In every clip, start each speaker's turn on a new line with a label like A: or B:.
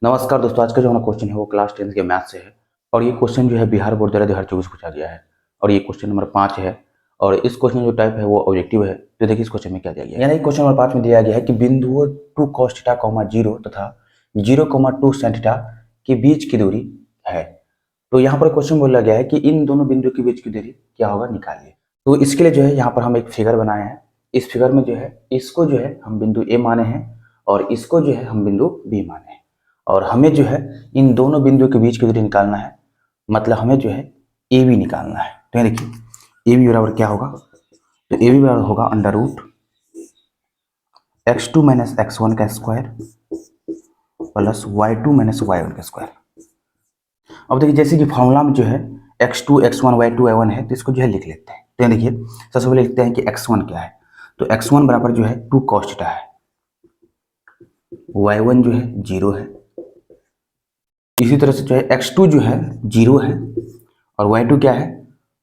A: नमस्कार दोस्तों, आज का जो हमारा क्वेश्चन है वो क्लास 10 के मैथ से है। और ये क्वेश्चन जो है बिहार बोर्ड द्वारा 2024 पूछा गया है। और ये क्वेश्चन नंबर 5 है। और इस क्वेश्चन जो टाइप है वो ऑब्जेक्टिव है। तो देखिए इस क्वेश्चन में क्या दिया गया है। यानी क्वेश्चन नंबर 5 में दिया गया है कि बिंदुओं 2 cos थीटा, 0 तथा 0, 2 sin थीटा के बीच की दूरी है। तो यहाँ पर क्वेश्चन बोला गया है कि इन दोनों बिंदुओं के बीच की दूरी क्या होगा, निकालिए। तो इसके लिए जो है यहाँ पर हम एक फिगर बनाए हैं। इस फिगर में जो है इसको जो है हम बिंदु ए माने हैं और इसको जो है हम बिंदु बी माने हैं। और हमें जो है इन दोनों बिंदुओं के बीच की दूरी निकालना है। मतलब हमें जो है ए बी निकालना है। तो ये देखिए ए बी बराबर क्या होगा, तो ए बी बराबर होगा under root x2 minus x1 का square plus y2 minus y1 का स्क्वायर। अब देखिए जैसे कि फॉर्मूला में जो है x2 x1 y2 y1 है, तो इसको जो है लिख लेते हैं। तो ये देखिए सबसे पहले लिखते हैं कि x1 क्या है, तो x1 बराबर जो है 2 cos थीटा है, y1 जो है 0 है। इसी तरह से जो है x2 जो है 0 है और y2 क्या है,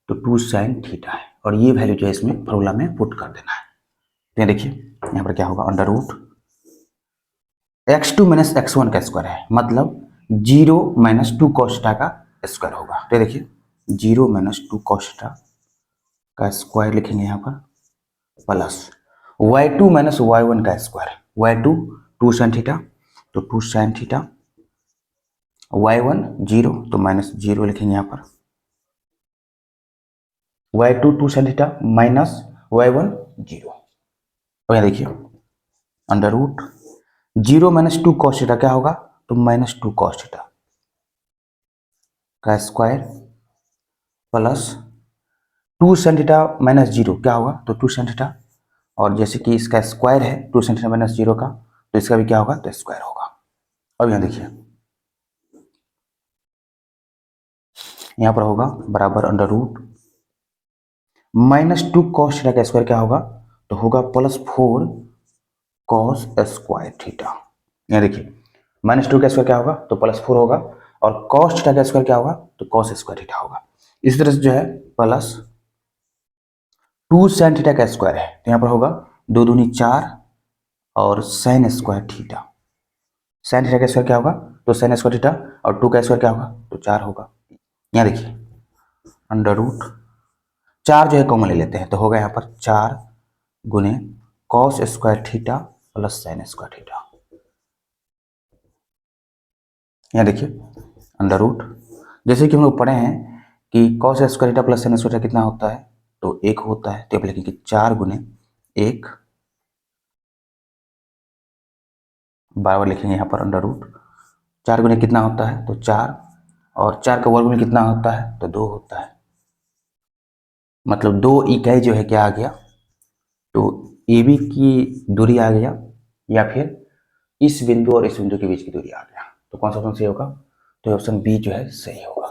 A: तो 2 sin थीटा है। और ये वैल्यू जो है इसमें फॉर्मूला में पुट कर देना है। तो ये देखिए यहाँ पर क्या होगा, under root x2 minus x1 का स्क्वायर है, मतलब 0 माइनस 2 cos थीटा का स्क्वायर होगा। तो ये देखिए 0 माइनस 2 cos थीटा का स्क्वायर लिखेंगे यहाँ पर प्लस y2 माइनस y1 का स्क्वायर, y2 2 sin थीटा, तो 2 sin थीटा, y1 0 तो माइनस 0 लिखेंगे यहाँ पर, y2 2 sin theta minus y1 0। और यहाँ देखिए under root 0 minus 2 cos theta क्या होगा, तो माइनस 2 cos थीटा का square plus 2 sin theta minus 0 क्या होगा, तो 2 sin थीटा। और जैसे कि इसका स्क्वायर है 2 sin थीटा माइनस 0 का, तो इसका भी क्या होगा, तो स्क्वायर होगा। अब यहाँ देखिए यहाँ पर होगा बराबर under root minus 2 cos theta का स्क्वायर क्या होगा, तो होगा प्लस 4 cos स्क्वायर थीटा। यहाँ देखिए माइनस 2 का स्क्वायर क्या होगा, तो प्लस 4 होगा, और cos थीटा का स्क्वायर क्या होगा, तो cos स्क्वायर थीटा होगा। इस तरह से जो है प्लस 2 sin थीटा का स्क्वायर है, तो यहाँ पर होगा 2 दूनी 4 और sin square theta. sin theta का स्क्वायर क्या होगा, तो sin स्क्वायर थीटा, और 2 का स्क्वायर क्या होगा, तो 4 होगा। यहाँ देखिए अंडर रूट 4 जो है कॉमन ले लेते हैं, तो होगा यहाँ पर 4 गुने cos square theta plus sin square theta. यहाँ देखिए अंडर रूट, जैसे कि हम लोग पढ़े हैं कि cos square theta plus sin square theta कितना होता है, तो 1 होता है। तो आप लिखेंगे 4 गुने 1 बराबर लिखेंगे यहाँ पर अंडर रूट 4 गुने कितना होता है, तो 4, और 4 का वर्ग में कितना होता है, तो 2 होता है। मतलब 2 इकाई जो है क्या आ गया, तो ए बी की दूरी आ गया, या फिर इस बिंदु और इस बिंदु के बीच की दूरी आ गया। तो कौन सा ऑप्शन सही होगा, तो ऑप्शन बी जो है सही होगा।